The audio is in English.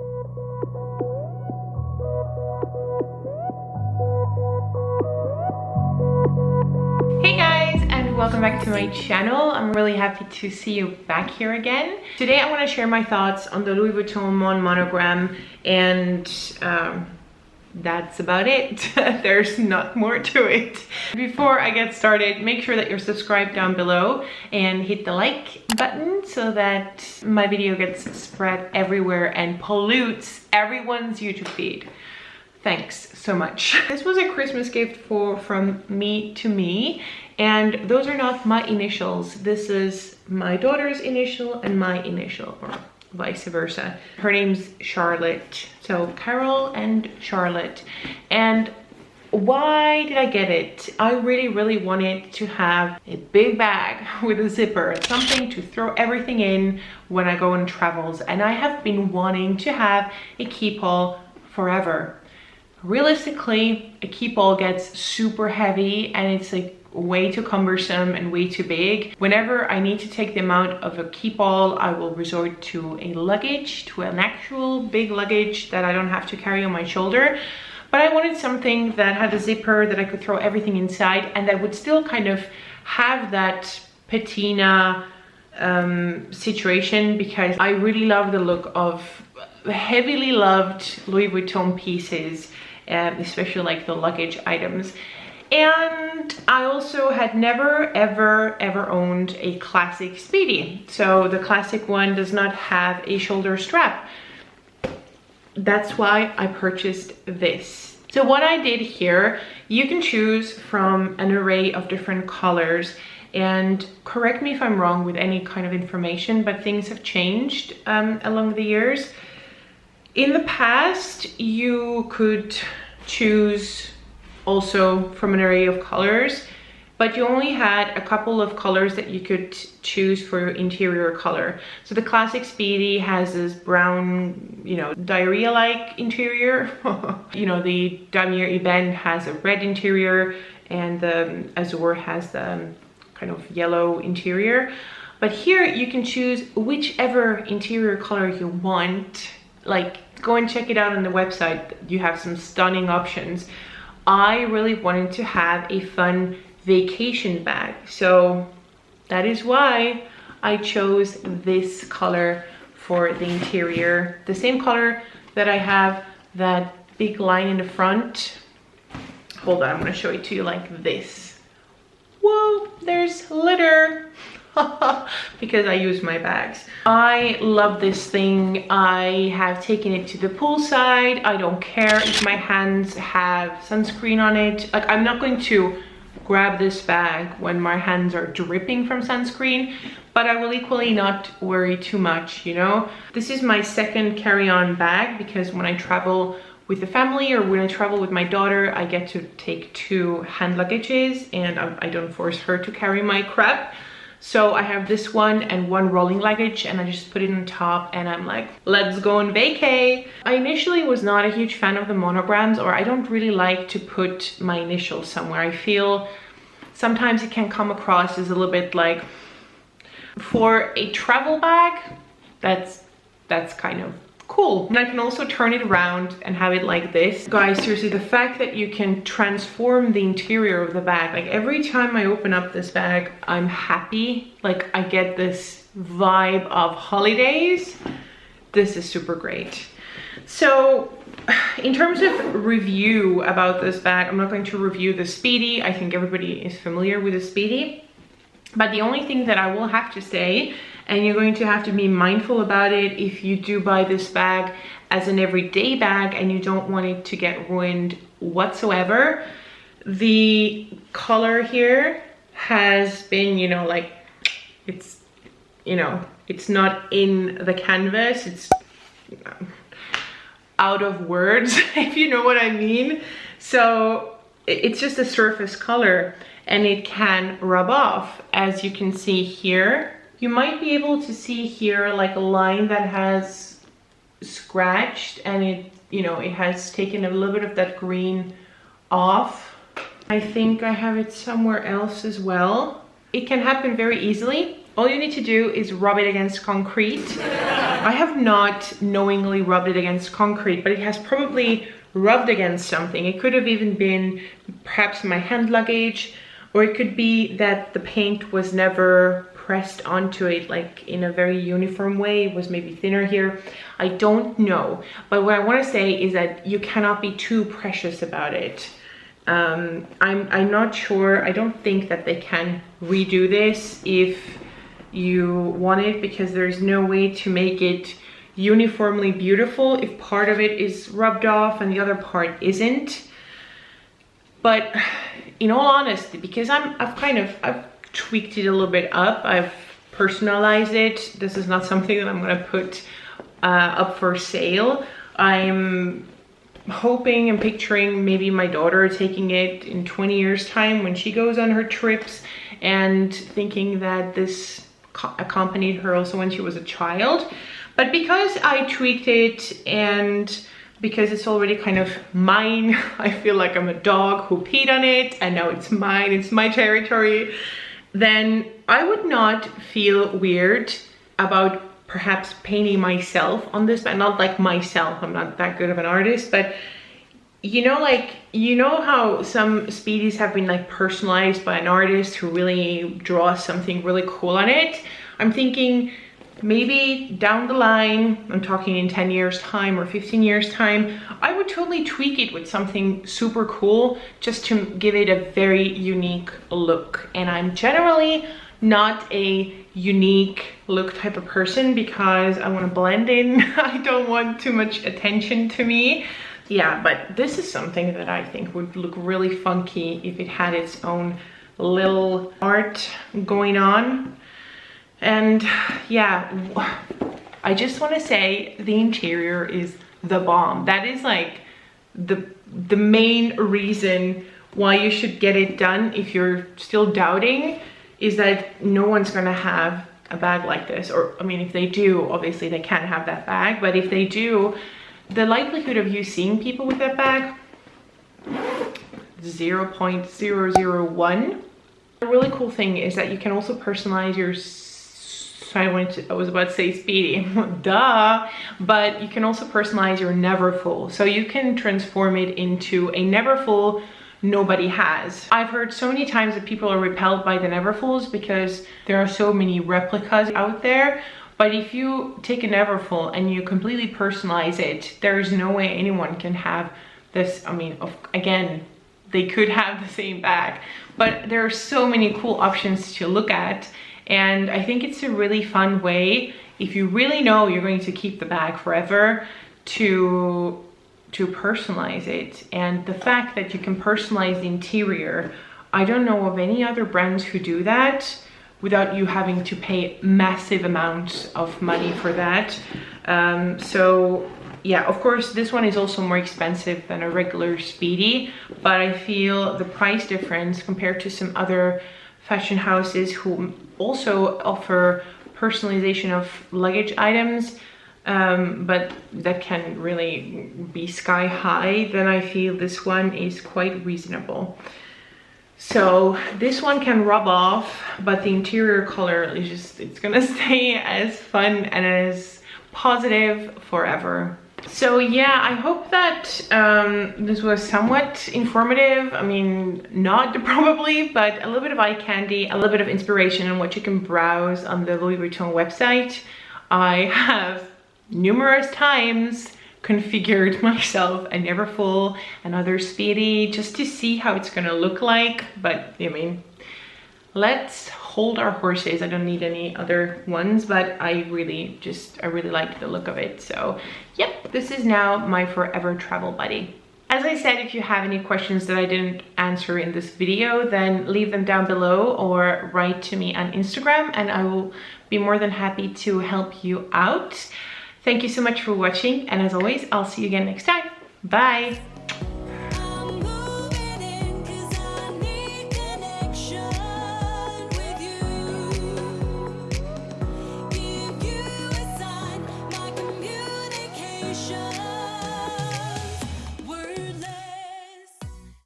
Hey guys, and welcome back to my channel. I'm really happy to see you back here again. Today I want to share my thoughts on the Louis Vuitton Mon Monogram, and that's about it. There's not more to it. Before I get started, make sure that you're subscribed down below and hit the like button so that my video gets spread everywhere and pollutes everyone's YouTube feed. Thanks so much. This was a Christmas gift from me to me, and those are not my initials. This is my daughter's initial and my initial, or vice versa. Her name's Charlotte. So Carol and Charlotte. And why did I get it? I really wanted to have a big bag with a zipper, something to throw everything in when I go on travels. And I have been wanting to have a keep-all forever. Realistically, a keep-all gets super heavy and it's like way too cumbersome and way too big. Whenever I need to take the amount of a keep-all, I will resort to a luggage, to an actual big luggage that I don't have to carry on my shoulder. But I wanted something that had a zipper that I could throw everything inside and that would still kind of have that patina situation, because I really love the look of heavily loved Louis Vuitton pieces, especially like the luggage items. And I also had never ever owned a classic Speedy. So the classic one does not have a shoulder strap. That's why I purchased this. So what I did here, you can choose from an array of different colors, and correct me if I'm wrong with any kind of information, but things have changed along the years. In the past, you could choose also from an array of colors, but you only had a couple of colors that you could choose for your interior color. So the classic Speedy has this brown, you know, diarrhea-like interior. You know, the Damier Ebene has a red interior, and the Azur has the kind of yellow interior. But here you can choose whichever interior color you want. Like, go and check it out on the website. You have some stunning options. I really wanted to have a fun vacation bag, so that is why I chose this color for the interior. The same color that I have that big line in the front. Hold on, I'm gonna show it to you like this. Whoa, there's litter. Because I use my bags. I love this thing. I have taken it to the poolside. I don't care if my hands have sunscreen on it. Like, I'm not going to grab this bag when my hands are dripping from sunscreen, but I will equally not worry too much, you know? This is my second carry-on bag, because when I travel with the family or when I travel with my daughter, I get to take 2 hand luggages, and I don't force her to carry my crap. So I have this one and 1 rolling luggage, and I just put it on top and I'm like, let's go on vacay. I initially was not a huge fan of the monograms, or I don't really like to put my initials somewhere. I feel sometimes it can come across as a little bit like, for a travel bag, that's kind of cool. And I can also turn it around and have it like this. Guys, seriously, the fact that you can transform the interior of the bag, like every time I open up this bag, I'm happy. Like, I get this vibe of holidays. This is super great. So in terms of review about this bag, I'm not going to review the Speedy. I think everybody is familiar with the Speedy. But the only thing that I will have to say, and you're going to have to be mindful about it if you do buy this bag as an everyday bag and you don't want it to get ruined whatsoever, the color here has been, you know, like, it's, you know, it's not in the canvas, it's out of words, if you know what I mean. So it's just a surface color, and it can rub off, as you can see here. You might be able to see here like a line that has scratched, and it, you know, it has taken a little bit of that green off. I think I have it somewhere else as well. It can happen very easily. All you need to do is rub it against concrete I have not knowingly rubbed it against concrete, but it has probably rubbed against something. It could have even been perhaps my hand luggage, or it could be that the paint was never pressed onto it like in a very uniform way. It was maybe thinner here. I don't know. But what I want to say is that you cannot be too precious about it. I'm not sure. I don't think that they can redo this if you want it, because there's no way to make it uniformly beautiful if part of it is rubbed off and the other part isn't. But in all honesty, because I've tweaked it a little bit up, I've personalized it. This is not something that I'm gonna put up for sale. I'm hoping and picturing maybe my daughter taking it in 20 years time when she goes on her trips, and thinking that this accompanied her also when she was a child. But because I tweaked it and because it's already kind of mine, I feel like I'm a dog who peed on it and now it's mine, it's my territory, then I would not feel weird about perhaps painting myself on this, but not like myself, I'm not that good of an artist, but you know, like, you know how some Speedies have been like personalized by an artist who really draws something really cool on it? I'm thinking maybe down the line, I'm talking in 10 years time or 15 years time, I would totally tweak it with something super cool just to give it a very unique look. And I'm generally not a unique look type of person because I want to blend in. I don't want too much attention to me. Yeah, but this is something that I think would look really funky if it had its own little art going on. And yeah, I just want to say the interior is the bomb. That is like the main reason why you should get it done if you're still doubting, is that no one's gonna have a bag like this. Or I mean, if they do, obviously they can't have that bag, but if they do, the likelihood of you seeing people with that bag, 0.001. The really cool thing is that you can also personalize your, I was about to say Speedy, duh, but you can also personalize your Neverfull. So you can transform it into a Neverfull nobody has. I've heard so many times that people are repelled by the Neverfulls because there are so many replicas out there. But if you take a Neverfull and you completely personalize it, there's no way anyone can have this. I mean, again, they could have the same bag, but there are so many cool options to look at. And I think it's a really fun way, if you really know you're going to keep the bag forever, to personalize it. And the fact that you can personalize the interior, I don't know of any other brands who do that without you having to pay massive amounts of money for that. So yeah, of course, this one is also more expensive than a regular Speedy, but I feel the price difference compared to some other fashion houses who also offer personalization of luggage items, but that can really be sky high, then I feel this one is quite reasonable. So this one can rub off, but the interior color is just, it's gonna stay as fun and as positive forever. So yeah, I hope that this was somewhat informative. I mean, not probably, but a little bit of eye candy, a little bit of inspiration on what you can browse on the Louis Vuitton website. I have numerous times configured myself a Neverfull, another Speedy, just to see how it's gonna look like. But I mean, let's hold our horses. I don't need any other ones, but I really like the look of it. So yep, this is now my forever travel buddy. As I said, if you have any questions that I didn't answer in this video, then leave them down below or write to me on Instagram and I will be more than happy to help you out. Thank you so much for watching, and as always, I'll see you again next time. Bye!